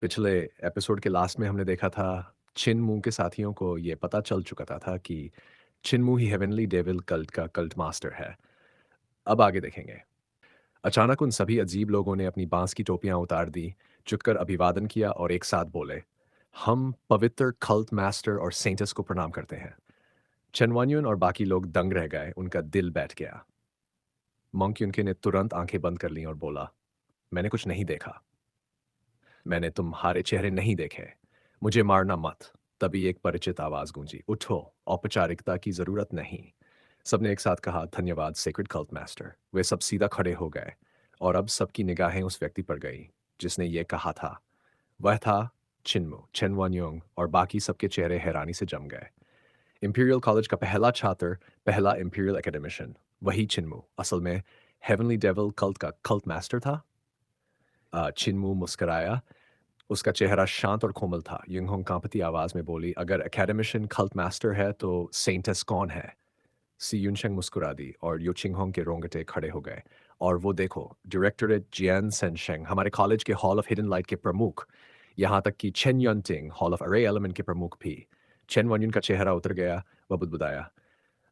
पिछले एपिसोड के लास्ट में हमने देखा था चिनमू के साथियों को ये पता चल चुका था कि चिनमू ही हेवनली डेविल कल्ट का कल्ट मास्टर है। अब आगे देखेंगे। अचानक उन सभी अजीब लोगों ने अपनी बांस की टोपियां उतार दी, झुककर अभिवादन किया और एक साथ बोले, हम पवित्र कल्ट मास्टर और सेंटस को प्रणाम करते हैं। चनवान्युन और बाकी लोग दंग रह गए, उनका दिल बैठ गया। मंक युनके ने तुरंत आंखें बंद कर लीं और बोला, मैंने कुछ नहीं देखा। मैंने तुम्हारे चेहरे नहीं देखे। मुझे मारना मत। तभी एक परिचित आवाज गूंजी, उठो, औपचारिकता की जरूरत नहीं। सबने एक साथ कहा, धन्यवाद सेक्रेड कल्ट मास्टर। वे सब सीधा खड़े हो गए और अब सबकी निगाहें उस व्यक्ति पर गई जिसने ये कहा था। वह था चिन्मू, चेन वान्योंग, और बाकी सबके चेहरे हैरानी से जम गए। इंपीरियल कॉलेज का पहला छात्र, पहला इंपीरियल एकेडमिशियन, वही चिन्मू असल में हेवनली डेविल कल्ट का कल्ट मास्टर था। चिन्मू मुस्कुराया। उसका चेहरा शांत और कोमल था। युंगहोंग कांपती आवाज में बोली, अगर एकेडमिशियन कल्ट मास्टर है तो सेंटस कौन है? सी यूनशंग मुस्कुरा दी और यू चिंगहोंग के रोंगटे खड़े हो गए। और वो देखो, डायरेक्टरेट जियान सेनशेंग, हमारे कॉलेज के हॉल ऑफ हिडन लाइट के प्रमुख, यहाँ तक कि चेन यंटिंग, हॉल ऑफ अरे एलिमेंट के प्रमुख भी। चेन वनयुन का चेहरा उतर गया। वह बुदबुदाया,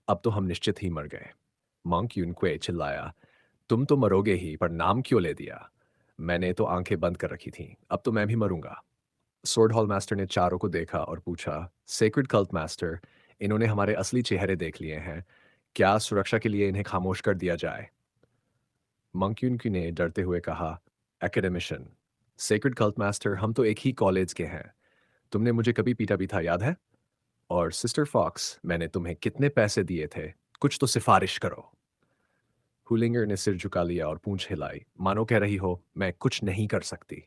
अब तो हम निश्चित ही मर गए। मंक युनक्वे चिल्लाया, तुम तो मरोगे ही, पर नाम क्यों ले दिया? मैंने तो आंखें बंद कर रखी थीं, अब तो मैं भी मरूंगा। सोर्ड हॉल मास्टर ने चारों को देखा और पूछा, सेक्रेड कल्ट मास्टर, इन्होंने हमारे असली चेहरे देख लिए हैं। क्या सुरक्षा के लिए इन्हें खामोश कर दिया जाए? मंक्यूनकी ने डरते हुए कहा, एकेडमिशियन, सेक्रेड कल्ट मास्टर, हम तो एक ही कॉलेज के हैं। तुमने मुझे कभी पीटा भी था, याद है? और सिस्टर फॉक्स, मैंने तुम्हें कितने पैसे दिए थे? कुछ तो सिफारिश करो। हुलिंगर ने सिर झुका लिया और पूंछ हिलाई, मानो कह रही हो, मैं कुछ नहीं कर सकती।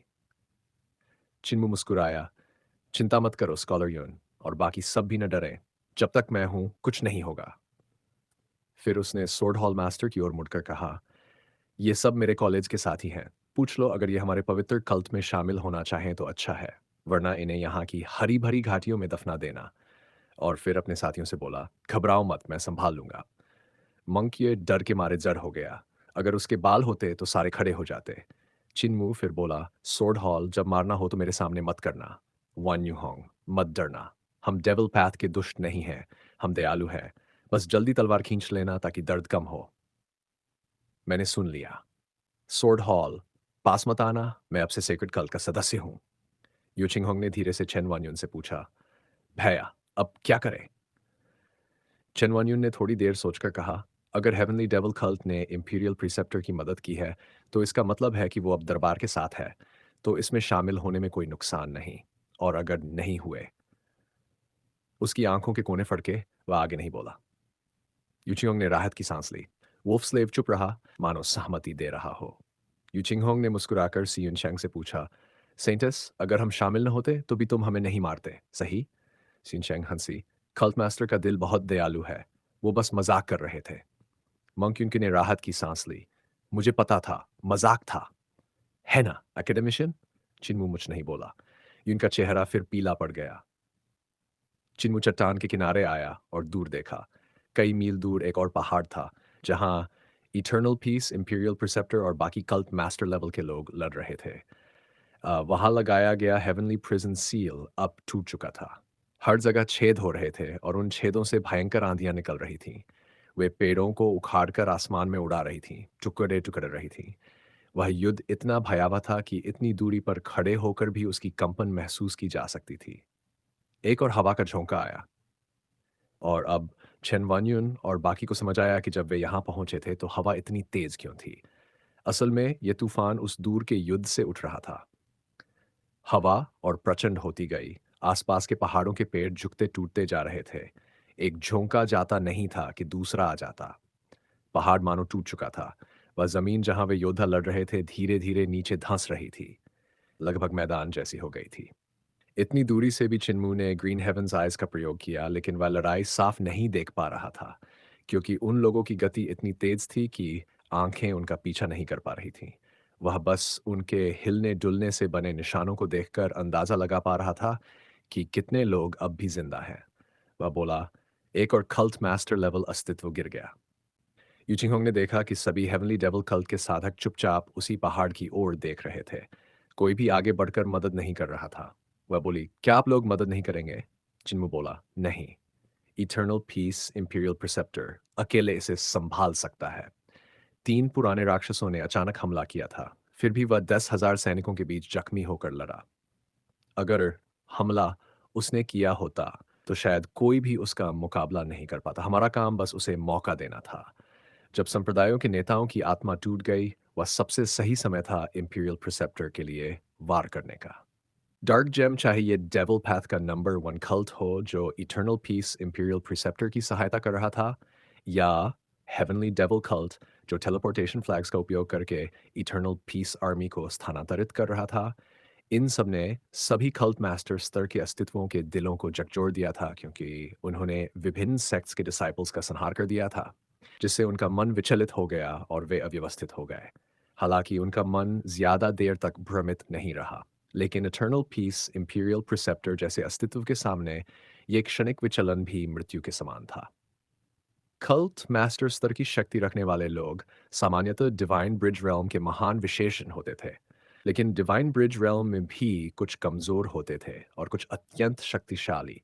चिन्मू मुस्कुराया, चिंता मत करो स्कॉलर यून, और बाकी सब भी न डरें। जब तक मैं हूं, कुछ नहीं होगा। फिर उसने सोर्ड हॉल मास्टर की ओर मुड़कर कहा, ये सब मेरे कॉलेज के साथी हैं। पूछ लो, अगर ये हमारे पवित्र कल्ट में शामिल होना चाहें तो अच्छा है, वरना इन्हें यहाँ की हरी भरी घाटियों में दफना देना। और फिर अपने साथियों से बोला, घबराओ मत, मैं संभाल लूंगा। मंक ये डर के मारे जड़ हो गया। अगर उसके बाल होते तो सारे खड़े हो जाते। चिनमू फिर बोला, सोर्ड हॉल, जब मारना हो तो मेरे सामने मत करना। वन यू होंग, मत डरना। हम डेविल पैथ के दुष्ट नहीं हैं, हम दयालु हैं। बस जल्दी तलवार खींच लेना ताकि दर्द कम हो। मैंने सुन लिया। सोर्ड हॉल, पास मत आना, मैं अब से सेक्रेड कल्ट का सदस्य हूं। यूचिंग होंग ने धीरे से चेन वान्युन से पूछा, भैया, अब क्या करें? चेन वान्युन ने थोड़ी देर सोचकर कहा, अगर हेवनली डेविल कल्ट ने इंपीरियल प्रिसेप्टर की मदद की है तो इसका मतलब है कि वो अब दरबार के साथ है, तो इसमें शामिल होने में कोई नुकसान नहीं। और अगर नहीं हुए? उसकी आंखों के कोने फड़के, वह आगे नहीं बोला। यूचिंगोंग ने राहत की सांस ली। वुल्फ स्लेव चुप रहा, मानो सहमति दे रहा हो। यूचिंगहोंग ने मुस्कुराकर सी युनशैंग से पूछा, सेंटस, अगर हम शामिल न होते तो भी तुम हमें नहीं मारते, सही? सिनशैंग हंसी, कल्ट मास्टर का दिल बहुत दयालु है, वो बस मजाक कर रहे थे। मंक युनके ने राहत की सांस ली। मुझे पता था, मजाक था, है ना एकेडमिशियन? चिन्मू मुझ नहीं बोला। युनका चेहरा फिर पीला पड़ गया। चिन्मू चट्टान के किनारे आया और दूर देखा। कई मील दूर एक और पहाड़ था, जहां इटर्नल पीस, इंपीरियल प्रिसेप्टर और बाकी कल्ट मास्टर लेवल के लोग लड़ रहे थे। वहां लगाया गया हेवनली प्रिजन सील अब टूट चुका था। हर जगह छेद हो रहे थे और उन छेदों से भयंकर आंधियां निकल रही थीं। वे पेड़ों को उखाड़कर आसमान में उड़ा रही थीं, टुकड़े टुकड़े रही थीं। वह युद्ध इतना भयावह था कि इतनी दूरी पर खड़े होकर भी उसकी कंपन महसूस की जा सकती थी। एक और हवा का झोंका आया और अब छेन वान्युन और बाकी को समझ आया कि जब वे यहाँ पहुंचे थे तो हवा इतनी तेज क्यों थी। असल में यह तूफान उस दूर के युद्ध से उठ रहा था। हवा और प्रचंड होती गई। आसपास के पहाड़ों के पेड़ झुकते टूटते जा रहे थे। एक झोंका जाता नहीं था कि दूसरा आ जाता। पहाड़ मानो टूट चुका था। वह जमीन जहां वे योद्धा लड़ रहे थे धीरे धीरे नीचे धंस रही थी, लगभग मैदान जैसी हो गई थी। इतनी दूरी से भी चिन्मू ने ग्रीन हेवंस आइज का प्रयोग किया, लेकिन वह लड़ाई साफ नहीं देख पा रहा था, क्योंकि उन लोगों की गति इतनी तेज थी कि आंखें उनका पीछा नहीं कर पा रही थीं। वह बस उनके हिलने डुलने से बने निशानों को देखकर अंदाजा लगा पा रहा था कि कितने लोग अब भी जिंदा हैं। वह बोला, एक और कल्ट मास्टर लेवल अस्तित्व गिर गया। यूचिंग होंग ने देखा कि सभी हेवनली डेविल कल्ट के साधक चुपचाप उसी पहाड़ की ओर देख रहे थे। कोई भी आगे बढ़कर मदद नहीं कर रहा था। वह बोली, क्या आप लोग मदद नहीं करेंगे? चिन्मू बोला, नहीं। इटर्नल पीस इंपीरियल प्रिसेप्टर अकेले इसे संभाल सकता है। 3 पुराने राक्षसों ने अचानक हमला किया था, फिर भी वह 10,000 सैनिकों के बीच जख्मी होकर लड़ा। अगर हमला उसने किया होता, तो शायद कोई भी उसका मुकाबला नहीं कर पाता। हमारा काम बस उसे मौका देना था। जब संप्रदायों के नेताओं की आत्मा टूट गई, वह सबसे सही समय था इंपीरियल प्रिसेप्टर के लिए वार करने का। डार्क जेम चाहे ये डेविल पैथ का नंबर 1 कल्ट हो जो इटर्नल पीस इंपीरियल प्रिसेप्टर की सहायता कर रहा था, या हेवनली डेविल कल्ट जो टेलीपोर्टेशन फ्लैग्स का उपयोग करके इटर्नल पीस आर्मी को स्थानांतरित कर रहा था, इन सब ने सभी कल्ट मास्टर स्तर के अस्तित्वों के दिलों को झकझोर दिया था, क्योंकि उन्होंने विभिन्न सेक्ट्स के डिसाइपल्स का संहार कर दिया था, जिससे उनका मन विचलित हो गया और वे अव्यवस्थित हो गए। हालांकि उनका मन ज्यादा देर तक भ्रमित नहीं रहा, लेकिन इटर्नल पीस इंपीरियल प्रिसेप्टर जैसे अस्तित्व के सामने ये क्षणिक विचलन भी मृत्यु के समान था। कल्ट मास्टर स्तर की शक्ति रखने वाले लोग सामान्यतः डिवाइन ब्रिज रेल्म के महान विशेषण होते थे, लेकिन डिवाइन ब्रिज रेल्म में भी कुछ कमजोर होते थे और कुछ अत्यंत शक्तिशाली।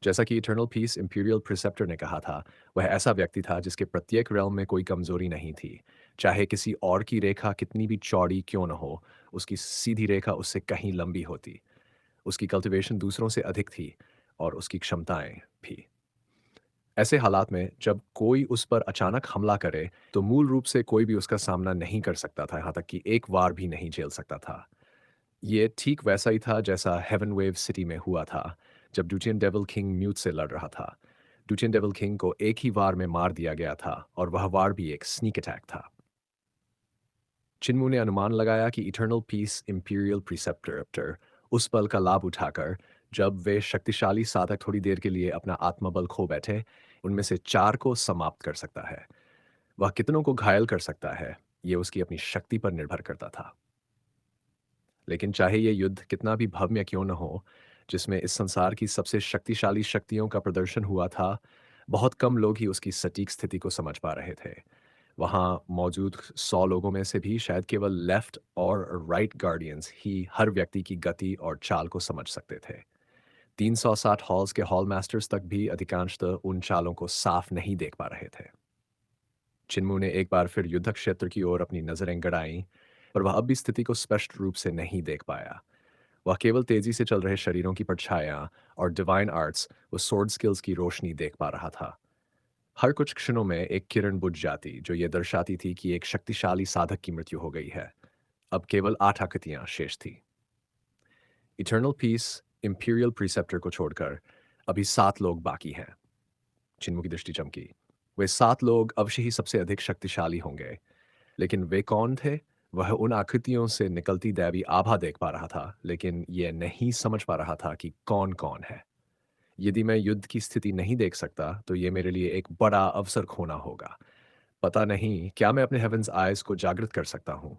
जैसा कि इटर्नल पीस इंपीरियल प्रिसेप्टर ने कहा था, वह ऐसा व्यक्ति था जिसके प्रत्येक रेल्म में कोई कमजोरी नहीं थी। चाहे किसी और की रेखा कितनी भी चौड़ी क्यों न हो, उसकी सीधी रेखा उससे कहीं लंबी होती। उसकी कल्टीवेशन दूसरों से अधिक थी और उसकी क्षमताएं भी। ऐसे हालात में जब कोई उस पर अचानक हमला करे, तो मूल रूप से कोई भी उसका सामना नहीं कर सकता था, यहाँ तक कि एक वार भी नहीं झेल सकता था। ये ठीक वैसा ही था जैसा हेवन वेव सिटी में हुआ था, जब ड्यूटियन डेविल किंग म्यूट से लड़ रहा था। ड्यूटियन डेविल किंग को एक ही वार में मार दिया गया था, और वह वार भी एक स्नीक अटैक था। चिन्मू ने अनुमान लगाया कि इटर्नल पीस इंपीरियल प्रिसेप्टर उस पल का लाभ उठाकर, जब वे शक्तिशाली साधक थोड़ी देर के लिए अपना आत्मबल खो बैठे, उनमें से 4 को समाप्त कर सकता है। वह कितनों को घायल कर सकता है, ये उसकी अपनी शक्ति पर निर्भर करता था। लेकिन चाहे ये युद्ध कितना भी भव्य क्यों न हो, जिसमें इस संसार की सबसे शक्तिशाली शक्तियों का प्रदर्शन हुआ था, बहुत कम लोग ही उसकी सटीक स्थिति को समझ पा रहे थे। वहाँ मौजूद 100 लोगों में से भी शायद केवल लेफ्ट और राइट गार्डियंस ही हर व्यक्ति की गति और चाल को समझ सकते थे। 360 हॉल्स के हॉल मास्टर्स तक भी अधिकांशतः उन चालों को साफ नहीं देख पा रहे थे। चिन्मू ने एक बार फिर युद्ध क्षेत्र की ओर अपनी नजरें गड़ाईं, पर वह अब भी स्थिति को स्पष्ट रूप से नहीं देख पाया। वह केवल तेजी से चल रहे शरीरों की परछाइयां और डिवाइन आर्ट्स व स्वॉर्ड स्किल्स की रोशनी देख पा रहा था। हर कुछ क्षणों में एक किरण बुझ जाती, जो ये दर्शाती थी कि एक शक्तिशाली साधक की मृत्यु हो गई है। अब केवल 8 आकृतियां शेष थी। इटर्नल पीस इंपीरियल प्रीसेप्टर को छोड़कर अभी 7 लोग बाकी हैं। चिन्मू की दृष्टि चमकी। वे 7 लोग अवश्य ही सबसे अधिक शक्तिशाली होंगे, लेकिन वे कौन थे? वह उन आकृतियों से निकलती दैवी आभा देख पा रहा था, लेकिन यह नहीं समझ पा रहा था कि कौन कौन है। यदि मैं युद्ध की स्थिति नहीं देख सकता, तो ये मेरे लिए एक बड़ा अवसर खोना होगा। पता नहीं क्या मैं अपने हेवंस आइज को जागृत कर सकता हूँ।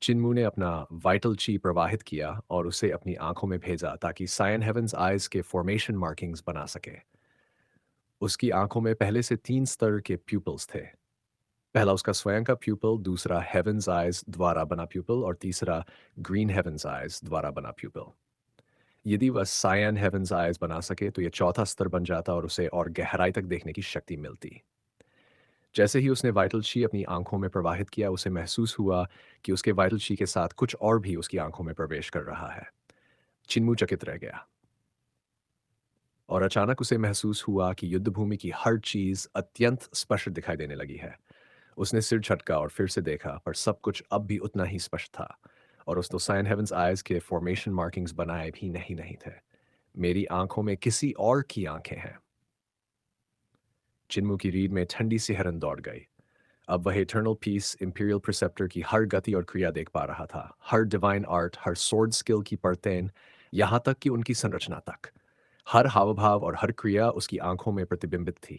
चिन्मू ने अपना वाइटल ची प्रवाहित किया और उसे अपनी आंखों में भेजा, ताकि सायन हेवंस आइज के फॉर्मेशन मार्किंग्स बना सके। उसकी आंखों में पहले से 3 स्तर के प्यूपल्स थे। पहला उसका स्वयं का प्यूपल, दूसरा हेवंस आइज द्वारा बना प्यूपल, और तीसरा ग्रीन हेवंस आइज द्वारा बना प्यूपल। यदि वह सायन हेवंस आइज बना सके, तो यह चौथा स्तर बन जाता और उसे और गहराई तक देखने की शक्ति मिलती। जैसे ही उसने वाइटल शी अपनी आंखों में प्रवाहित किया, उसे महसूस हुआ कि उसके वाइटल शी के साथ कुछ और भी उसकी आंखों में प्रवेश कर रहा है। चिन्मू चकित रह गया, और अचानक उसे महसूस हुआ कि युद्ध भूमि की हर चीज अत्यंत स्पष्ट दिखाई देने लगी है। उसने सिर झटका और फिर से देखा, पर सब कुछ अब भी उतना ही स्पष्ट था, और उस तो साइन हेवंस आइज के फॉर्मेशन मार्किंग्स बनाए भी नहीं थे। मेरी आंखों में किसी और की आंखें हैं। चिन्मू की रीढ़ में ठंडी सी हरन दौड़ गई। अब वह इटर्नल पीस इंपीरियल प्रिसेप्टर की हर गति और क्रिया देख पा रहा था, हर डिवाइन आर्ट, हर स्वॉर्ड स्किल की परतें, यहाँ तक कि उनकी संरचना तक। हर हाव भाव और हर क्रिया उसकी आंखों में प्रतिबिंबित थी।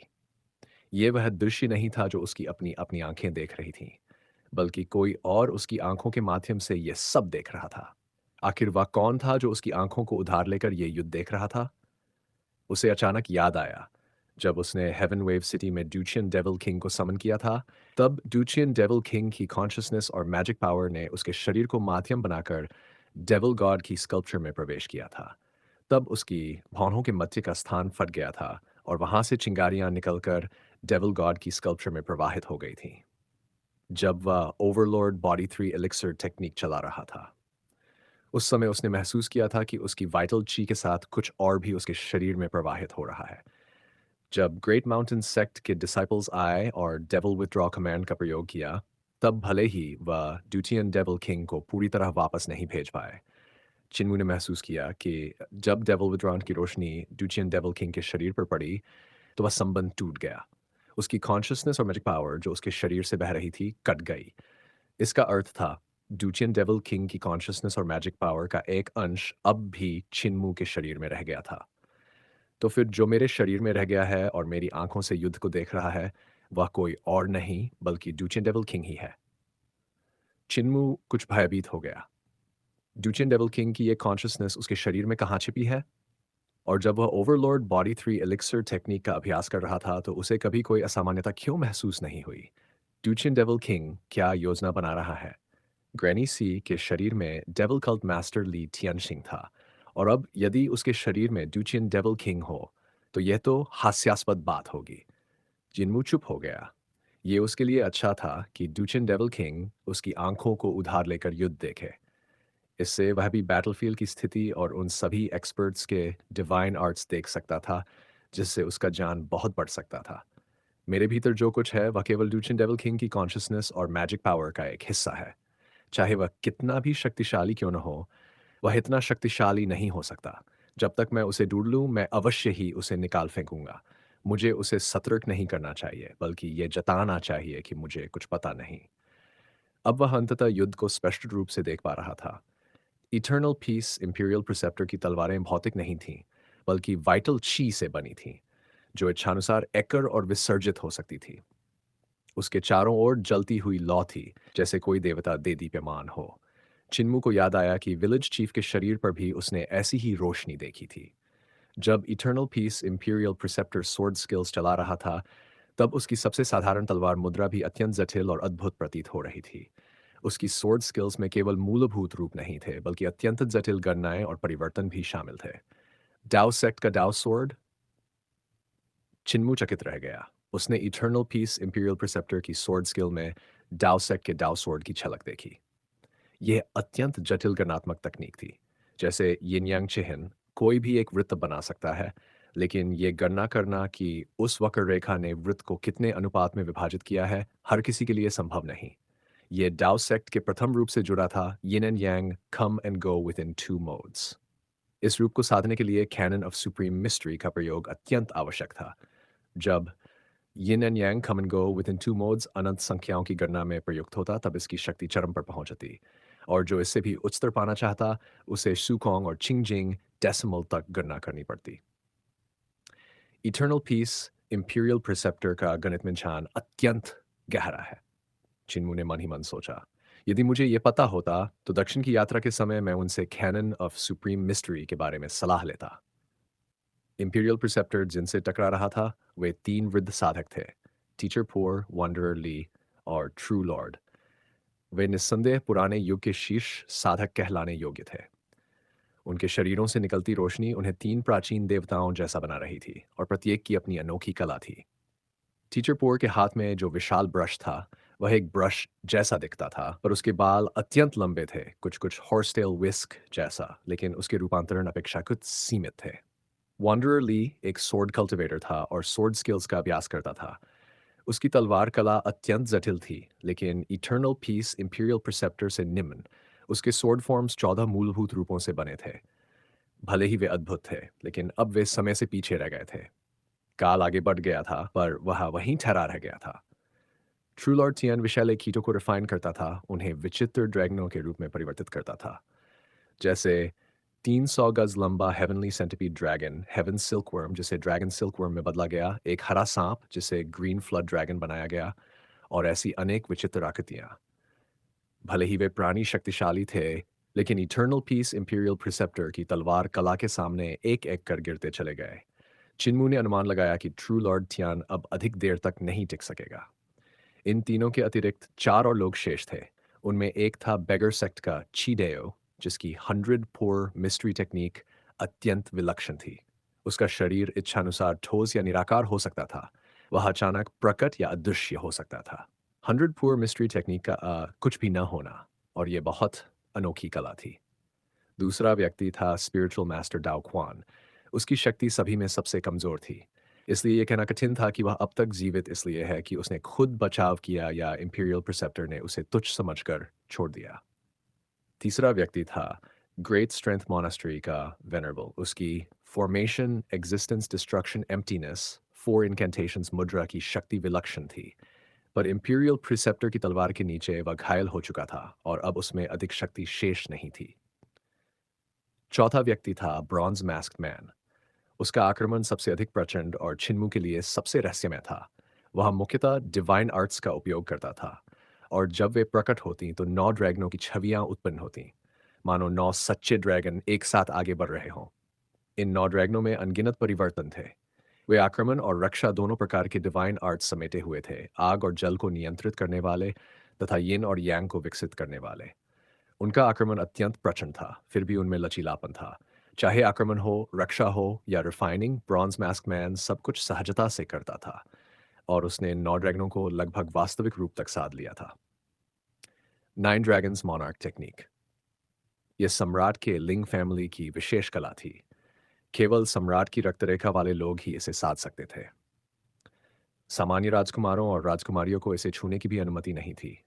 ये वह दृश्य नहीं था जो उसकी अपनी अपनी आंखें देख रही थीं, बल्कि कोई और उसकी आंखों के माध्यम से यह सब देख रहा था। आखिर वह कौन था जो उसकी आंखों को उधार लेकर यह युद्ध देख रहा था? उसे अचानक याद आया, जब उसने हेवन वेव सिटी में ड्यूचियन डेविल किंग को समन किया था, तब ड्यूचियन डेविल किंग की कॉन्शियसनेस और मैजिक पावर ने उसके शरीर को माध्यम बनाकर डेविल गॉड की स्कल्पचर में प्रवेश किया था। तब उसकी भौहों के मध्य का स्थान फट गया था और वहां से चिंगारियां निकलकर डेविल गॉड की स्कल्पचर में प्रवाहित हो गई थीं। जब वह ओवरलॉर्ड बॉडी 3 एलिक्सर टेक्निक चला रहा था, उस समय उसने महसूस किया था कि उसकी वाइटल ची के साथ कुछ और भी उसके शरीर में प्रवाहित हो रहा है। जब ग्रेट माउंटेन सेक्ट के डिसाइपल्स आए और डेविल विथड्रॉ कमांड का प्रयोग किया, तब भले ही वह ड्यूटियन डेविल किंग को पूरी तरह वापस नहीं भेज पाए, चिन्मू ने महसूस किया कि जब डेविल विथड्रॉन की रोशनी ड्यूटियन डेविल किंग के शरीर पर पड़ी, तो वह संबंध टूट गया। उसकी कॉन्शियसनेस और मैजिक पावर जो उसके शरीर से बह रही थी, कट गई। इसका अर्थ था, ड्यूचियन डेविल किंग की कॉन्शियसनेस और मैजिक पावर का एक अंश अब भी चिन्मू के शरीर में रह गया था। तो फिर जो मेरे शरीर में रह गया है और मेरी आंखों से युद्ध को देख रहा है, वह कोई और नहीं बल्कि ड्यूचियन डेविल किंग ही है। चिन्मू कुछ भयभीत हो गया। ड्यूचियन डेविल किंग की ये कॉन्शियसनेस उसके शरीर में कहाँ छिपी है? और जब वह ओवरलॉर्ड बॉडी 3 एलिक्सर टेक्निक का अभ्यास कर रहा था, तो उसे कभी कोई असामान्यता क्यों महसूस नहीं हुई? ड्यूचियन डेविल किंग क्या योजना बना रहा है? ग्रैनी सी के शरीर में डेविल कल्ट मास्टर ली थियनशिंग था, और अब यदि उसके शरीर में ड्यूचियन डेविल किंग हो, तो यह तो हास्यास्पद बात होगी। जिन्मू चुप हो गया। ये उसके लिए अच्छा था कि ड्यूचियन डेविल किंग उसकी आंखों को उधार लेकर युद्ध देखे। इससे वह भी बैटलफील्ड की स्थिति और उन सभी एक्सपर्ट्स के डिवाइन आर्ट्स देख सकता था, जिससे उसका जान बहुत बढ़ सकता था। मेरे भीतर जो कुछ है, वह केवल ड्यूचियन डेविल किंग की कॉन्शियसनेस और मैजिक पावर का एक हिस्सा है। चाहे वह कितना भी शक्तिशाली क्यों न हो, वह इतना शक्तिशाली नहीं हो सकता। जब तक मैं उसे ढूंढ लूं, मैं अवश्य ही उसे निकाल फेंकूंगा। मुझे उसे सतर्क नहीं करना चाहिए, बल्कि ये जताना चाहिए कि मुझे कुछ पता नहीं। अब वह अंततः युद्ध को स्पष्ट रूप से देख पा रहा था। इटर्नल पीस इंपीरियल प्रिसेप्टर की तलवारें भौतिक नहीं थीं, बल्कि वाइटल ची से बनी थीं, जो इच्छानुसार एकर और विसर्जित हो सकती थी। उसके चारों ओर जलती हुई लौ थी, जैसे कोई देवता दे दीप्यमान हो। चिन्मू को याद आया कि विलेज चीफ के शरीर पर भी उसने ऐसी ही रोशनी देखी थी। जब eternal peace imperial preceptor sword skills चला रहा था, तब उसकी सबसे साधारण तलवार मुद्रा भी अत्यंत जटिल और अद्भुत प्रतीत हो रही थी। उसकी स्वॉर्ड स्किल्स में केवल मूलभूत रूप नहीं थे, बल्कि अत्यंत जटिल गणनाएं और परिवर्तन भी शामिल थे। डाउ सेक्ट का डाउ स्वॉर्ड। चिन्मू चकित रह गया। उसने इटर्नल पीस इंपीरियल प्रिसेप्टर की स्वॉर्ड स्किल में डाउ सेक्ट के डाउ स्वॉर्ड की झलक देखी। यह अत्यंत जटिल गणनात्मक तकनीक थी। जैसे यिन यांग चिह्न कोई भी एक वृत्त बना सकता है, लेकिन यह गणना करना कि उस वक्र रेखा ने वृत्त को कितने अनुपात में विभाजित किया है, हर किसी के लिए संभव नहीं। यह डाउ सेक्ट के प्रथम रूप से जुड़ा था, यिन and yang come and go within two modes. इस रूप को साधने के लिए कैनन ऑफ सुप्रीम मिस्ट्री का प्रयोग अत्यंत आवश्यक था। जब yin and yang come and go within two modes अनंत संख्याओं की गणना में प्रयुक्त होता, तब इसकी शक्ति चरम पर पहुंचती, और जो इससे भी उच्चतर पाना चाहता, उसे सुकोंग और चिंगजिंग डेसिमल तक गणना करनी पड़ती। इटर्नल पीस इंपीरियल प्रिसेप्टर का गणित में ध्यान अत्यंत गहरा है, चिन्मू ने मन ही मन सोचा। यदि मुझे यह पता होता, तो दक्षिण की यात्रा के समय मैं उनसे कैनन ऑफ सुप्रीम मिस्ट्री के बारे में सलाह लेता। इंपीरियल प्रिसेप्टर जिनसे टकरा रहा था, वे तीन वृद्ध साधक थे, टीचर पोर, वंडरर ली और ट्रू लॉर्ड। वे निस्संदेह पुराने युग के शीर्ष साधक कहलाने योग्य थे। उनके शरीरों से निकलती रोशनी उन्हें तीन प्राचीन देवताओं जैसा बना रही थी, और प्रत्येक की अपनी अनोखी कला थी। टीचर पोर के हाथ में जो विशाल ब्रश था, वह एक ब्रश जैसा दिखता था, पर उसके बाल अत्यंत लंबे थे, कुछ कुछ हॉर्सटेल विस्क जैसा, लेकिन उसके रूपांतरण अपेक्षाकृत सीमित थे। वॉन्डरर ली एक स्वॉर्ड कल्टिवेटर था और स्वॉर्ड स्किल्स का अभ्यास करता था। उसकी तलवार कला अत्यंत जटिल थी, लेकिन इटर्नल पीस इंपीरियल प्रिसेप्टर से निम्न उसके स्वॉर्ड फॉर्म्स 14 मूलभूत रूपों से बने थे। भले ही वे अद्भुत थे, लेकिन अब वे समय से पीछे रह गए थे। काल आगे बढ़ गया था, पर वह वहीं ठहरा रह गया था। ट्रू लॉर्ड थियन विषैले कीटों को रिफाइन करता था, उन्हें विचित्र ड्रैगनों के रूप में परिवर्तित करता था। जैसे 300 गज लंबा heavenly centipede dragon, heaven silkworm जिसे ड्रैगन सिल्कवर्म में बदला गया, एक हरा सांप जिसे ग्रीन फ्लड ड्रैगन बनाया गया, और ऐसी अनेक विचित्र आकृतियां। भले ही वे प्राणी शक्तिशाली थे, लेकिन इटर्नल पीस इंपीरियल प्रिसेप्टर की तलवार कला के सामने एक एक कर गिरते चले गए। चिन्मू ने अनुमान लगाया कि ट्रू लॉर्ड थियान अब अधिक देर तक नहीं टिक सकेगा। इन तीनों के अतिरिक्त चार और लोग शेष थे। उनमें एक था बेगर सेक्ट का चीडेओ, जिसकी 100 पोर मिस्ट्री टेक्निक अत्यंत विलक्षण थी। उसका शरीर इच्छानुसार ठोस या निराकार हो सकता था। वह अचानक प्रकट या अदृश्य हो सकता था। 100 पोर मिस्ट्री टेक्निक का कुछ भी न होना, और यह बहुत अनोखी कला थी। दूसरा व्यक्ति था स्पिरिचुअल मास्टर डाओ क्वान। उसकी शक्ति सभी में सबसे कमज़ोर थी। इसलिए यह कहना कठिन था कि वह अब तक जीवित इसलिए है कि उसने खुद बचाव किया या इंपीरियल प्रिसेप्टर ने उसे तुच्छ समझकर छोड़ दिया। तीसरा व्यक्ति था ग्रेट स्ट्रेंथ मोनास्ट्री का वेनरेबल। उसकी फॉर्मेशन, एग्जिस्टेंस, डिस्ट्रक्शन, एम्प्टीनेस, 4 इनकेंटेशंस मुद्रा की शक्ति विलक्षण थी। पर इंपीरियल प्रिसेप्टर की तलवार के नीचे वह घायल हो चुका था और अब उसमें अधिक शक्ति शेष नहीं थी। चौथा व्यक्ति था ब्रॉन्ज मास्क्ड मैन। उसका आक्रमण सबसे अधिक प्रचंड और छिन्मू के लिए सबसे रहस्यमय था। वह मुख्यतः डिवाइन आर्ट्स का उपयोग करता था, और जब वे प्रकट होती तो 9 ड्रैगनों की छवियां उत्पन्न होती, मानो 9 सच्चे ड्रैगन एक साथ आगे बढ़ रहे हों। इन 9 ड्रैगनों में अनगिनत परिवर्तन थे। वे आक्रमण और रक्षा दोनों प्रकार के डिवाइन आर्ट्स समेटे हुए थे, आग और जल को नियंत्रित करने वाले तथा यिन और यांग को विकसित करने वाले। उनका आक्रमण अत्यंत प्रचंड था, फिर भी उनमें लचीलापन था। चाहे आक्रमण हो, रक्षा हो या रिफाइनिंग, ब्रॉन्ज मास्क मैन सब कुछ सहजता से करता था, और उसने 9 ड्रैगनों को लगभग वास्तविक रूप तक साध लिया था। 9 ड्रैगन्स मॉनर्क टेक्निक। यह सम्राट के लिंग फैमिली की विशेष कला थी। केवल सम्राट की रक्तरेखा वाले लोग ही इसे साध सकते थे। सामान्य राजकुमारों और राजकुमारियों को इसे छूने की भी अनुमति नहीं थी।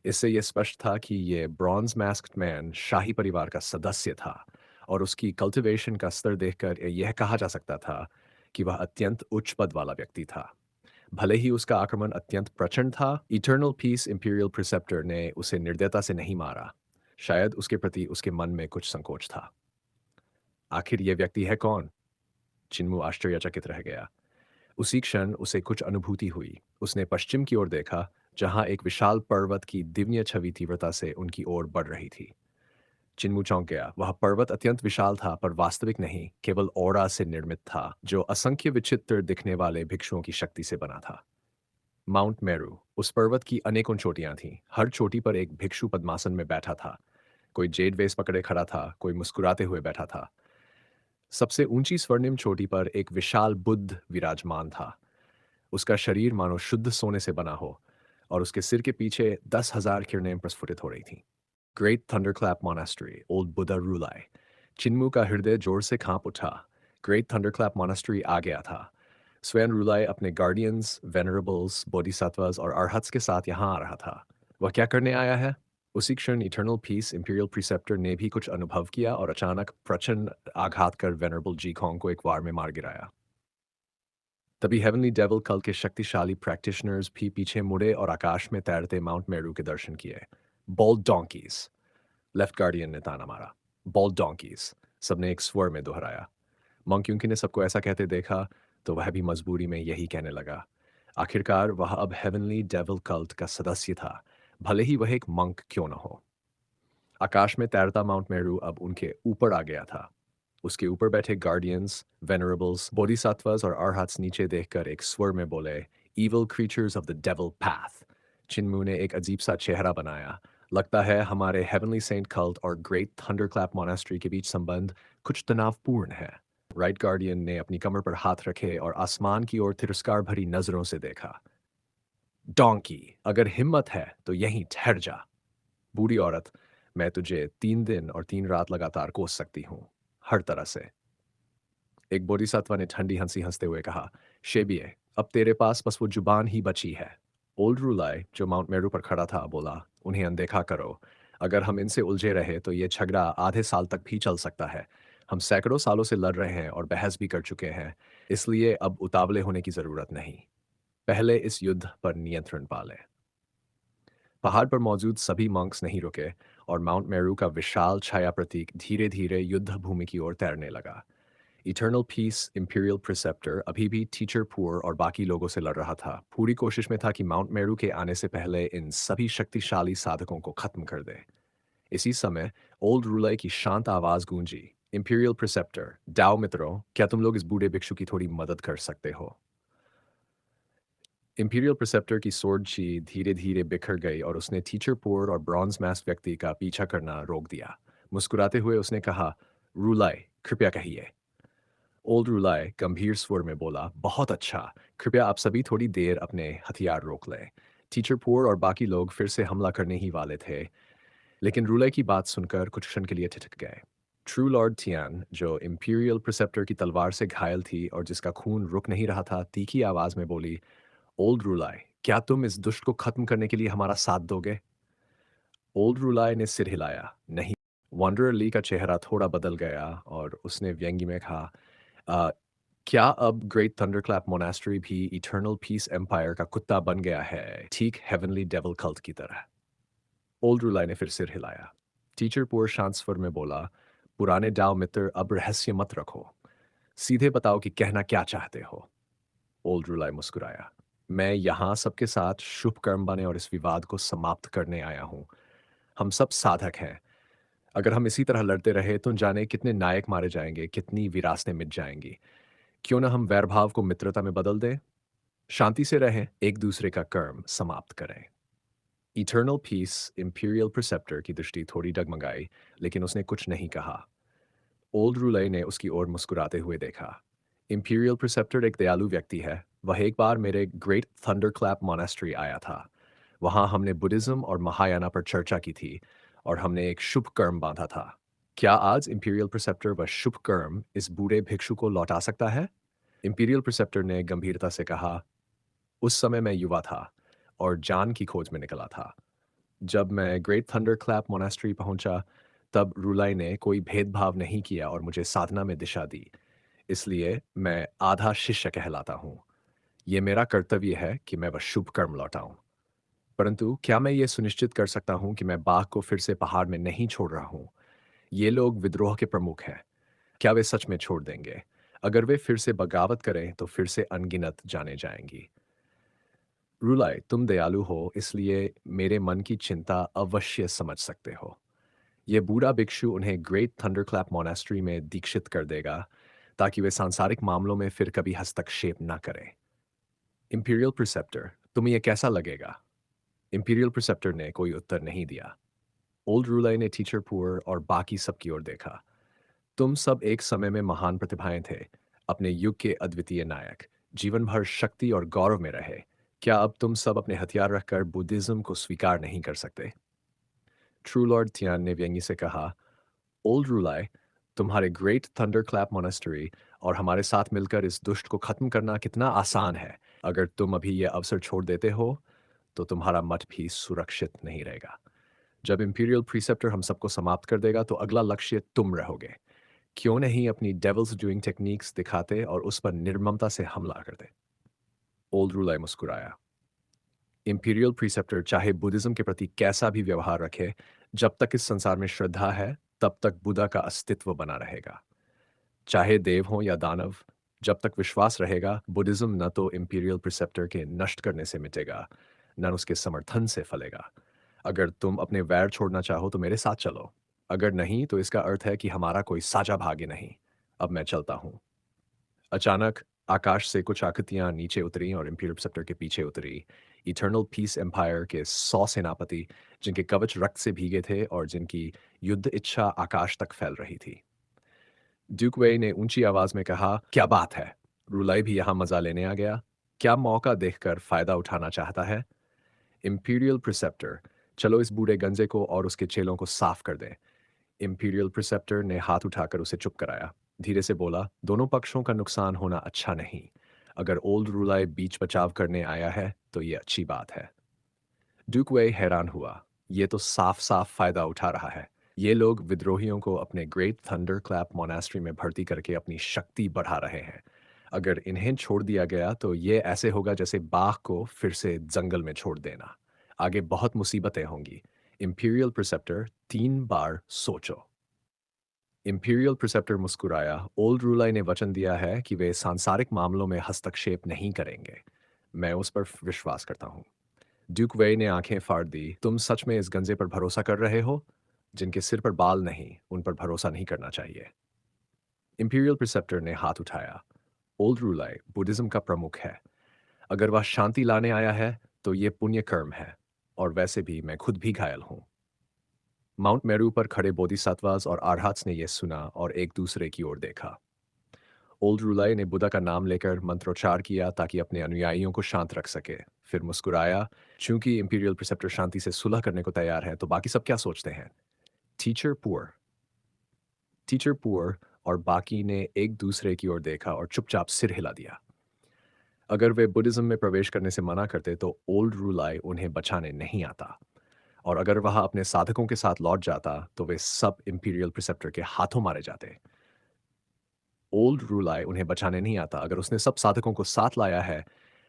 इससे यह स्पष्ट था कि यह ब्रॉन्ज मास्क्ड मैन शाही परिवार का सदस्य था, और उसकी कल्टिवेशन का स्तर देखकर यह कहा जा सकता था कि वह अत्यंत उच्च पद वाला व्यक्ति था। भले ही उसका आक्रमण अत्यंत प्रचंड था, इटर्नल पीस इंपीरियल प्रिसेप्टर ने उसे निर्दयता से नहीं मारा। शायद उसके प्रति उसके मन में कुछ संकोच था। आखिर यह व्यक्ति है कौन? चिन्मू आश्चर्यचकित रह गया। उसी क्षण उसे कुछ अनुभूति हुई। उसने पश्चिम की ओर देखा, जहां एक विशाल पर्वत की दिव्य छवि तीव्रता से उनकी ओर बढ़ रही थी। चिन्मू चौंक गया। वह पर्वत अत्यंत विशाल था, पर वास्तविक नहीं, केवल ऑरा से निर्मित था, जो असंख्य विचित्र दिखने वाले भिक्षुओं की शक्ति से बना था। माउंट मेरू। उस पर्वत की अनेकों चोटियां थीं। हर चोटी पर एक भिक्षु पद्मासन में बैठा था। कोई जेड वेस पकड़े खड़ा था, कोई मुस्कुराते हुए बैठा था। सबसे ऊंची स्वर्णिम चोटी पर एक विशाल बुद्ध विराजमान था। उसका शरीर मानो शुद्ध सोने से बना हो, और उसके सिर के पीछे 10,000 किरणें प्रस्फुटित हो रही थीं। Great thunderclap monastery, old Buddha Rulai. Chinmu का हृदय जोर से कांप उठा। ग्रेट थंडरक्लैप मोनास्ट्री आ गया था। स्वयं रूलाई अपने गार्डियंस, वेनरेबल्स, बोधिसत्वस और अरहत्स के साथ यहाँ आ रहा था। वह क्या करने आया है? उसी क्षण इटर्नल पीस इंपीरियल प्रिसेप्टर ने भी कुछ अनुभव किया और अचानक प्रचंड आघात कर वेनरेबल जी खोंग को एक वार में मार गिराया। तभी हेवनली डेविल कल के शक्तिशाली प्रैक्टिशनर्स भी पीछे मुड़े और आकाश में तैरते माउंट मेरू के दर्शन किए। Bold donkey's! लेफ्ट गार्डियन ने ताना मारा। Bald donkeys! सबने एक स्वर में दोहराया। मंक्यूंकी ने सबको ऐसा कहते देखा, तो वह भी मजबूरी में यही कहने लगा। आखिरकार वह अब हेवनली डेविल कल्ट का सदस्य था, भले ही वह एक मंक क्यों न हो। आकाश में तैरता माउंट मेरू अब उनके ऊपर आ गया था। उसके ऊपर बैठे गार्डियंस, वेनरेबल्स, बोधिसत्वस और अरहत्स नीचे देखकर एक स्वर में बोले, "Evil creatures of the devil path." चिन्मू ने एक अजीब सा चेहरा बनाया। लगता है हमारे हेवनली सेंट कल्ट और ग्रेट थंडरक्लैप मोनास्ट्री के बीच संबंध कुछ तनावपूर्ण है। राइट गार्डियन ने अपनी कमर पर हाथ रखे और आसमान की ओर तिरस्कार भरी नजरों से देखा। डोंकी, अगर हिम्मत है तो यहीं ठहर जा। बूढ़ी औरत, मैं तुझे 3 दिन और 3 रात लगातार कोस सकती हूँ, हर तरह से। एक बोधिसत्व ने ठंडी हंसी हंसते हुए कहा, शेबिये, अब तेरे पास बस वो जुबान ही बची है। ओल्ड रूलाई, जो माउंट मेरू पर खड़ा था, बोला, उन्हें अनदेखा करो। अगर हम इनसे उलझे रहे तो ये झगड़ा आधे साल तक भी चल सकता है। हम सैकड़ों सालों से लड़ रहे हैं और बहस भी कर चुके हैं, इसलिए अब उतावले होने की जरूरत नहीं। पहले इस युद्ध पर नियंत्रण पा लें। पहाड़ पर मौजूद सभी मंक्स नहीं रुके, और माउंट मेरू का विशाल छाया प्रतीक धीरे धीरे युद्ध भूमि की ओर तैरने लगा। इटर्नल पीस इंपीरियल प्रिसेप्टर अभी भी टीचर पुअर और बाकी लोगों से लड़ रहा था, पूरी कोशिश में था कि माउंट मेरू के आने से पहले इन सभी शक्तिशाली साधकों को खत्म कर दे। इसी समय ओल्ड रूलर की शांत आवाज गूंजी, इंपीरियल प्रिसेप्टर, डाओ मित्रों, क्या तुम लोग इस बूढ़े भिक्षु की थोड़ी मदद कर सकते हो? इंपीरियल प्रिसेप्टर की स्वॉर्ड शी धीरे धीरे बिखर गई और उसने टीचर पोर्ड और ब्रॉन्ज मास्क व्यक्ति का पीछा करना रोक दिया। मुस्कुराते हुए उसने कहा, रूलाई, कृपया कहिए। ओल्ड रूलाई गंभीर स्वर में बोला, बहुत अच्छा, कृपया आप सभी थोड़ी देर अपने हथियार रोक लें। टीचर पोर और बाकी लोग फिर से हमला करने ही वाले थे, लेकिन रूलाई की बात सुनकर कुछ क्षण के लिए ठिठक गए। ट्रू लॉर्ड थियान, जो इंपीरियल प्रिसेप्टर की तलवार से घायल थी और जिसका खून रुक नहीं रहा था, तीखी आवाज में बोली, ओल्ड रूलाई, क्या तुम इस दुष्ट को खत्म करने के लिए हमारा साथ दोगे? ओल्ड रूलाई ने सिर हिलाया, नहीं। वंडरर ली का चेहरा थोड़ा बदल गया और उसने व्यंग्य में कहा, "अ, क्या अब ग्रेट थंडरक्लैप मोनास्ट्री भी इटर्नल पीस एम्पायर का कुत्ता बन गया है, ठीक हेवनली डेविल कल्ट की तरह?" ओल्ड रूलाई ने फिर सिर हिलाया। टीचर पोर शांत स्वर में बोला, पुराने डाव मित्र, अब रहस्य मत रखो, सीधे बताओ कि कहना क्या चाहते हो। ओल्ड रूलाई मुस्कुराया, मैं यहाँ सबके साथ शुभ कर्म बने और इस विवाद को समाप्त करने आया हूँ। हम सब साधक हैं। अगर हम इसी तरह लड़ते रहे तो जाने कितने नायक मारे जाएंगे, कितनी विरासतें मिट जाएंगी। क्यों ना हम वैरभाव को मित्रता में बदल दें, शांति से रहें, एक दूसरे का कर्म समाप्त करें। इटर्नल पीस इंपीरियल प्रिसेप्टर की दृष्टि थोड़ी डगमगाई, लेकिन उसने कुछ नहीं कहा। ओल्ड रूले ने उसकी ओर मुस्कुराते हुए देखा। इंपीरियल प्रिसेप्टर एक दयालु व्यक्ति है। वह एक बार मेरे ग्रेट थंडरक्लैप मोनास्ट्री आया था। वहां हमने बुद्धिज्म और महायाना पर चर्चा की थी और हमने एक शुभ कर्म बांधा था। क्या आज इंपीरियल प्रिसेप्टर वह शुभ कर्म इस बूढ़े भिक्षु को लौटा सकता है? इंपीरियल प्रिसेप्टर ने गंभीरता से कहा, उस समय मैं युवा था और जान की खोज में निकला था। जब मैं ग्रेट थंडर क्लैप मोनास्ट्री पहुंचा, तब रूलाई ने कोई भेदभाव नहीं किया और मुझे साधना में दिशा दी। इसलिए मैं आधा शिष्य कहलाता हूँ। ये मेरा कर्तव्य है कि मैं वह शुभ कर्म लौटाऊं। परंतु क्या मैं ये सुनिश्चित कर सकता हूँ कि मैं बाघ को फिर से पहाड़ में नहीं छोड़ रहा हूँ? ये लोग विद्रोह के प्रमुख हैं। क्या वे सच में छोड़ देंगे? अगर वे फिर से बगावत करें तो फिर से अनगिनत जाने जाएंगी। रूलाई, तुम दयालु हो, इसलिए मेरे मन की चिंता अवश्य समझ सकते हो। ये बूढ़ा भिक्षु उन्हें ग्रेट थंडरक्लैप मोनास्ट्री में दीक्षित कर देगा, ताकि वे सांसारिक मामलों में फिर कभी हस्तक्षेप न करें। इंपीरियल प्रिसेप्टर, तुम्हें यह कैसा लगेगा? इंपीरियल प्रिसेप्टर ने कोई उत्तर नहीं दिया। ओल्ड रूलाई ने टीचर पुअर और बाकी सब की ओर देखा। तुम सब एक समय में महान प्रतिभाएं थे, अपने युग के अद्वितीय नायक, जीवन भर शक्ति और गौरव में रहे। क्या अब तुम सब अपने हथियार रखकर बुद्धिज्म को स्वीकार नहीं कर सकते? ट्रू लॉर्ड थियान ने व्यंग्य से कहा, ओल्ड रूलाई, तुम्हारे ग्रेट थंडरक्लैप मोनास्ट्री और हमारे साथ मिलकर इस दुष्ट को खत्म करना कितना आसान है। अगर तुम अभी यह अवसर छोड़ देते हो तो तुम्हारा मठ भी सुरक्षित नहीं रहेगा। जब इंपीरियल प्रीसेप्टर हम सबको समाप्त कर देगा तो अगला लक्ष्य तुम रहोगे। क्यों नहीं अपनी डेविल्स डूइंग टेक्निक्स दिखाते और उस पर निर्ममता से हमला करते? ओल्ड रूलाई मुस्कुराया। इंपीरियल प्रीसेप्टर चाहे बुद्धिज्म के प्रति कैसा भी व्यवहार रखे, जब तक इस संसार में श्रद्धा है, तब तक बुद्धा का अस्तित्व बना रहेगा। चाहे देव हो या दानव, जब तक विश्वास रहेगा, बुद्धिज्म न तो इंपीरियल प्रिसेप्टर के नष्ट करने से मिटेगा, न उसके समर्थन से फलेगा। अगर तुम अपने वैर छोड़ना चाहो तो मेरे साथ चलो। अगर नहीं तो इसका अर्थ है कि हमारा कोई साझा भाग्य नहीं। अब मैं चलता हूँ। अचानक आकाश से कुछ आकृतियां नीचे उतरी और इंपीरियल प्रिसेप्टर के पीछे उतरी। इटर्नल पीस एम्पायर के 100 सेनापति, जिनके कवच रक्त से भीगे थे और जिनकी युद्ध इच्छा आकाश तक फैल रही थी। ड्यूक वेई ने ऊंची आवाज में कहा, क्या बात है? रूलाई भी यहां मजा लेने आ गया? क्या मौका देखकर फायदा उठाना चाहता है? इंपीरियल प्रिसेप्टर, चलो इस बूढ़े गंजे को और उसके चेलों को साफ कर दें। इंपीरियल प्रिसेप्टर ने हाथ उठाकर उसे चुप कराया। धीरे से बोला, दोनों पक्षों का नुकसान होना अच्छा नहीं। अगर ओल्ड रूलाई बीच बचाव करने आया है तो ये अच्छी बात है। ड्यूक वेई हैरान हुआ। ये तो साफ साफ फायदा उठा रहा है। ये लोग विद्रोहियों को अपने ग्रेट थंडर क्लैप मोनास्ट्री में भर्ती करके अपनी शक्ति बढ़ा रहे हैं। अगर इन्हें छोड़ दिया गया तो ये ऐसे होगा जैसे बाघ को फिर से जंगल में छोड़ देना। आगे बहुत मुसीबतें होंगी। इंपीरियल प्रिसेप्टर, 3 बार सोचो। इंपीरियल प्रिसेप्टर मुस्कुराया। ओल्ड रूलाई ने वचन दिया है कि वे सांसारिक मामलों में हस्तक्षेप नहीं करेंगे। मैं उस पर विश्वास करता हूँ। ड्यूक वेई ने आंखें फाड़ दी। तुम सच में इस गंजे पर भरोसा कर रहे हो? जिनके सिर पर बाल नहीं, उन पर भरोसा नहीं करना चाहिए। इंपीरियल प्रिसेप्टर ने हाथ उठाया। ओल्ड रूलाई बुद्धिज्म का प्रमुख है। अगर वह शांति लाने आया है तो ये पुण्य कर्म है, और वैसे भी मैं खुद भी घायल हूं। माउंट मेरू पर खड़े बोधिसत्वास और आर्हत्स ने यह सुना और एक दूसरे की ओर देखा। ओल्ड रूलाई ने बुद्धा का नाम लेकर मंत्रोच्चार किया ताकि अपने अनुयायियों को शांत रख सके। फिर मुस्कुराया। चूंकि इंपीरियल प्रिसेप्टर शांति से सुलह करने को तैयार है, तो बाकी सब क्या सोचते हैं? टीचर पुअर टीचर पुअर और बाकी ने एक दूसरे की ओर देखा और चुपचाप सिर हिला दिया। अगर वे बुद्धिज्म में प्रवेश करने से मना करते तो ओल्ड रूलाई उन्हें बचाने नहीं आता, और अगर वह अपने साधकों के साथ लौट जाता तो वे सब इंपीरियल प्रिसेप्टर के हाथों मारे जाते। ओल्ड रूलाई उन्हें बचाने नहीं आता। अगर उसने सब साधकों को साथ लाया है,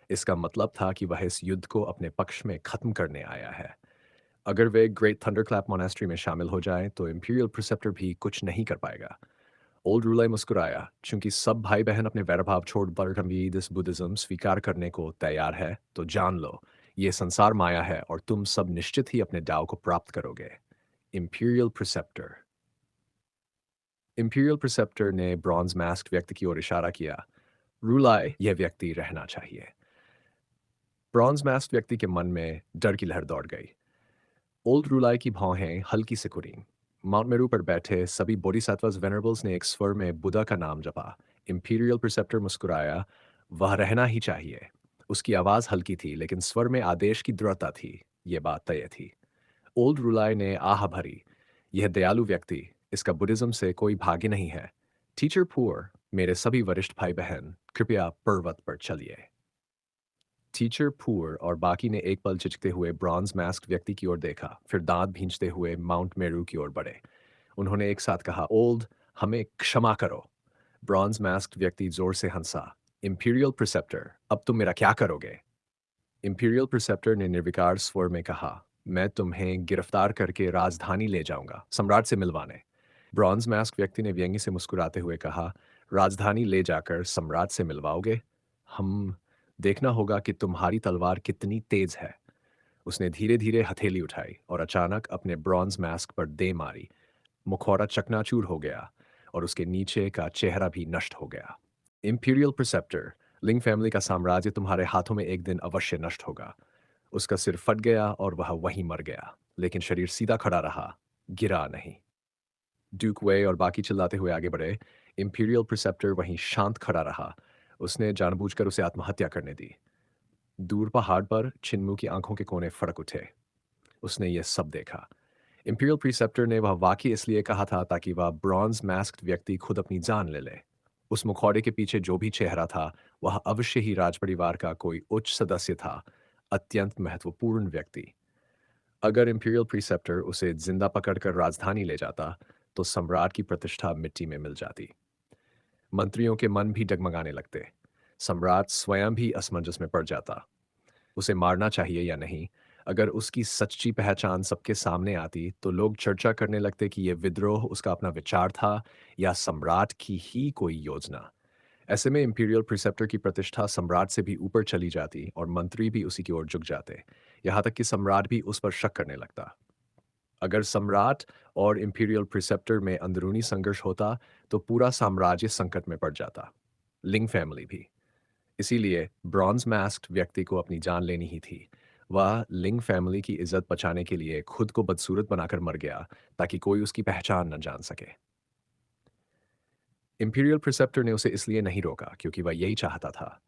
इसका मतलब था कि वह इस युद्ध को अपने पक्ष में खत्म करने आया है। अगर वे ग्रेट थंडरक्लैप मोनेस्ट्री में शामिल हो जाएं तो इंपीरियल प्रिसेप्टर भी कुछ नहीं कर पाएगा। ओल्ड रूलाई मुस्कुराया। चूंकि सब भाई बहन अपने वैरभाव छोड़कर कम्युनिस्ट बुद्धिज्म स्वीकार करने को तैयार है, तो जान लो, ये संसार माया है और तुम सब निश्चित ही अपने दाव को प्राप्त करोगे। इंपीरियल प्रिसेप्टर इंपीरियल प्रिसेप्टर ने ब्रॉन्ज मास्क व्यक्ति की ओर इशारा किया। रूलाई, यह व्यक्ति रहना चाहिए। ब्रॉन्ज मास्क व्यक्ति के मन में डर की लहर दौड़ गई। ओल्ड रूलाई की भौहें हल्की से खुरीं। माउंट मेरू पर बैठे सभी बोधिसत्वस वेनरेबल्स ने एक स्वर में बुद्धा का नाम जपा। इंपीरियल प्रिसेप्टर मुस्कुराया। वह रहना ही चाहिए। उसकी आवाज हल्की थी, लेकिन स्वर में आदेश की दृढ़ता थी। यह बात तय थी। ओल्ड रूलाई ने आह भरी। यह दयालु व्यक्ति, इसका बुद्धिज्म से कोई भाग्य नहीं है। टीचर पुअर, मेरे सभी वरिष्ठ भाई बहन, कृपया पर्वत पर चलिए। टीचर पुअर और बाकी ने एक पल झिझकते हुए ब्रॉन्ज मास्क व्यक्ति की ओर देखा, फिर दांत भींचते हुए माउंट मेरू की ओर बढ़े। उन्होंने एक साथ कहा, ओल्ड, हमें क्षमा करो। ब्रॉन्ज मास्क व्यक्ति जोर से हंसा। इंपीरियल प्रिसेप्टर, अब तुम मेरा क्या करोगे? इंपीरियल प्रिसेप्टर ने निर्विकार स्वर में कहा, मैं तुम्हें गिरफ्तार करके राजधानी ले जाऊंगा, सम्राट से मिलवाने। ब्रॉन्ज मास्क व्यक्ति ने व्यंग्य से मुस्कुराते हुए कहा, राजधानी ले जाकर सम्राट से मिलवाओगे? हम देखना होगा कि तुम्हारी तलवार कितनी तेज है। उसने धीरे धीरे हथेली उठाई और अचानक अपने ब्रॉन्ज मास्क पर दे मारी। मुखौरा चकनाचूर हो गया और उसके नीचे का चेहरा भी नष्ट हो गया। इंपीरियल प्रिसेप्टर, लिंग फैमिली का साम्राज्य तुम्हारे हाथों में एक दिन अवश्य नष्ट होगा। उसका सिर फट गया और वह वहीं मर गया, लेकिन शरीर सीधा खड़ा रहा, गिरा नहीं। ड्यूक वे और बाकी चिल्लाते हुए आगे बढ़े। इंपीरियल प्रिसेप्टर वहीं शांत खड़ा रहा। उसने जानबूझकर उसे आत्महत्या करने दी। दूर पहाड़ पर छिन्मू की आंखों के कोने फड़क उठे। उसने यह सब देखा। इंपीरियल प्रिसेप्टर ने वह वाक्य इसलिए कहा था ताकि वह ब्रॉन्ज मास्क्ड व्यक्ति खुद अपनी जान ले ले। उस मुखौटे के पीछे जो भी चेहरा था, वह अवश्य ही राजपरिवार का कोई उच्च सदस्य था, अत्यंत महत्वपूर्ण व्यक्ति। अगर इंपीरियल प्रिसेप्टर उसे जिंदा पकड़कर राजधानी ले जाता, तो सम्राट की प्रतिष्ठा मिट्टी में मिल जाती। मंत्रियों के मन भी डगमगाने लगते। सम्राट स्वयं भी असमंजस में पड़ जाता। उसे मारना चाहिए या नहीं? अगर उसकी सच्ची पहचान सबके सामने आती, तो लोग चर्चा करने लगते कि यह विद्रोह उसका अपना विचार था या सम्राट की ही कोई योजना। ऐसे में इंपीरियल प्रिसेप्टर की प्रतिष्ठा सम्राट से भी ऊपर चली जाती और मंत्री भी उसी की ओर झुक जाते, यहाँ तक कि सम्राट भी उस पर शक करने लगता। अगर सम्राट और इंपीरियल प्रिसेप्टर में अंदरूनी संघर्ष होता, तो पूरा साम्राज्य संकट में पड़ जाता, लिंग फैमिली भी। इसीलिए ब्रॉन्ज मास्क्ड व्यक्ति को अपनी जान लेनी ही थी। वह लिंग फैमिली की इज्जत बचाने के लिए खुद को बदसूरत बनाकर मर गया, ताकि कोई उसकी पहचान न जान सके। इंपीरियल प्रिसेप्टर ने उसे इसलिए नहीं रोका क्योंकि वह यही चाहता था।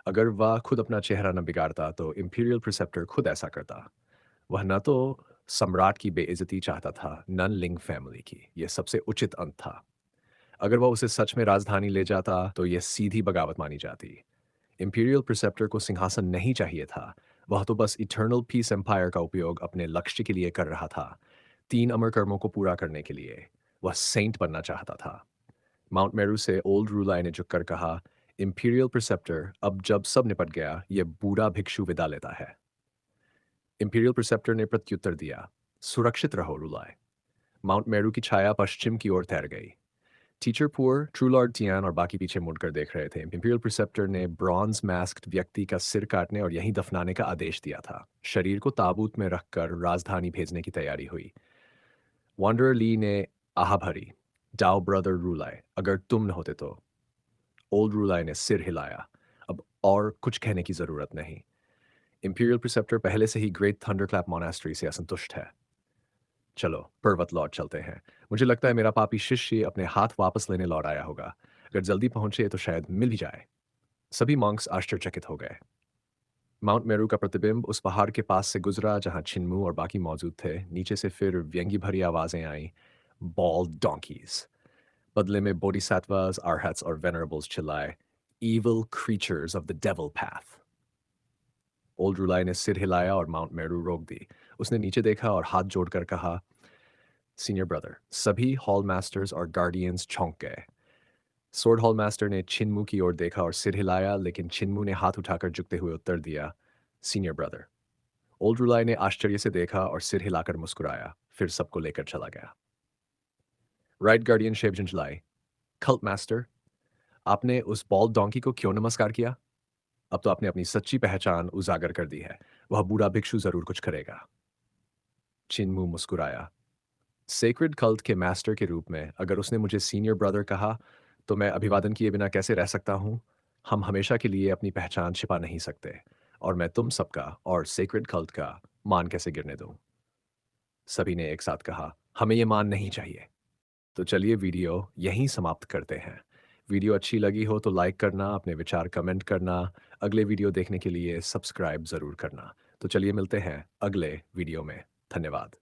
अगर वह खुद अपना चेहरा न बिगाड़ता, तो इंपीरियल प्रिसेप्टर खुद ऐसा करता। वह न तो सम्राट की बेइज्जती चाहता था, न लिंग फैमिली की। यह सबसे उचित अंत था। अगर वह उसे सच में राजधानी ले जाता, तो यह सीधी बगावत मानी जाती। इंपीरियल प्रिसेप्टर को सिंहासन नहीं चाहिए था। वह तो बस इटर्नल पीस एम्पायर का उपयोग अपने लक्ष्य के लिए कर रहा था, 3 अमर कर्मों को पूरा करने के लिए। वह सेंट बनना चाहता था। माउंट मेरू से ओल्ड रूलाई ने झुककर कहा, इंपीरियल प्रिसेप्टर, अब जब सब निपट गया, यह बूढ़ा भिक्षु विदा लेता है। इंपीरियल प्रिसेप्टर ने प्रत्युत्तर दिया, सुरक्षित रहो रूलाई। माउंट मेरू की छाया पश्चिम की ओर तैर गई। Teacher poor, true Lord Tian और बाकी पीछे मुड़कर देख रहे थे। इंपीरियल प्रिसेप्टर ने ब्रॉन्ज मास्क्ड व्यक्ति का सिर काटने और यहीं दफनाने का आदेश दिया था। शरीर को ताबूत में रखकर राजधानी भेजने की तैयारी हुई। वॉन्डरर ली ने आह भरी, डाओ ब्रदर रूलाई, अगर तुम न होते तो। ओल्ड रूलाई ने सिर हिलाया। अब और कुछ कहने की जरूरत नहीं। इंपीरियल प्रिसेप्टर पहले से ही ग्रेट थंडरक्लैप मोनास्ट्री से असंतुष्ट है। चलो पर्वत लौट चलते हैं। मुझे लगता है मेरा पापी शिष्य अपने हाथ वापस लेने लौट आया होगा। अगर जल्दी पहुंचे तो शायद मिल ही जाए। सभी मॉन्क्स आश्चर्यचकित हो गए। माउंट मेरू का प्रतिबिंब उस पहाड़ के पास से गुजरा जहां छिन्मू और बाकी मौजूद थे। नीचे से फिर व्यंग्य भरी आवाजें आईं। Bald donkeys. बदले में बोडिसैत्वास, अरहत्स और वेनरेबल्स चिल्लाए, "Evil creatures of the devil path." Old Rulai ने सिर हिलाया और माउंट मेरू रोक दी। उसने नीचे देखा और हाथ जोड़कर कहा, "सीनियर ब्रदर।" सभी हॉल मास्टर्स और गार्डियंस चौंक गए। सोर्ड हॉल मास्टर ने छिन्मू की ओर देखा और सिर हिलाया, लेकिन छिन्मू ने हाथ उठाकर झुकते हुए उत्तर दिया, "सीनियर ब्रदर।" ओल्ड रुलाई ने आश्चर्य से देखा और सिर हिलाकर मुस्कुराया, फिर सबको लेकर चला गया। राइट गार्डियन शिव झुंझलाई, "कल्ट मास्टर, आपने उस बॉल्ड डोंकी को क्यों नमस्कार किया? अब तो आपने अपनी सच्ची पहचान उजागर कर दी है। वह बूढ़ा भिक्षु जरूर कुछ करेगा।" चिन्मू मुस्कुराया। सेक्रेड कल्ट के मास्टर के रूप में अगर उसने मुझे सीनियर ब्रदर कहा, तो मैं अभिवादन किए बिना कैसे रह सकता हूँ? हम हमेशा के लिए अपनी पहचान छिपा नहीं सकते, और मैं तुम सबका और सेक्रेड कल्ट का मान कैसे गिरने दूँ? सभी ने एक साथ कहा, "हमें ये मान नहीं चाहिए।" तो चलिए वीडियो यहीं समाप्त करते हैं। वीडियो अच्छी लगी हो तो लाइक करना, अपने विचार कमेंट करना, अगले वीडियो देखने के लिए सब्सक्राइब ज़रूर करना। तो चलिए मिलते हैं अगले वीडियो में। धन्यवाद।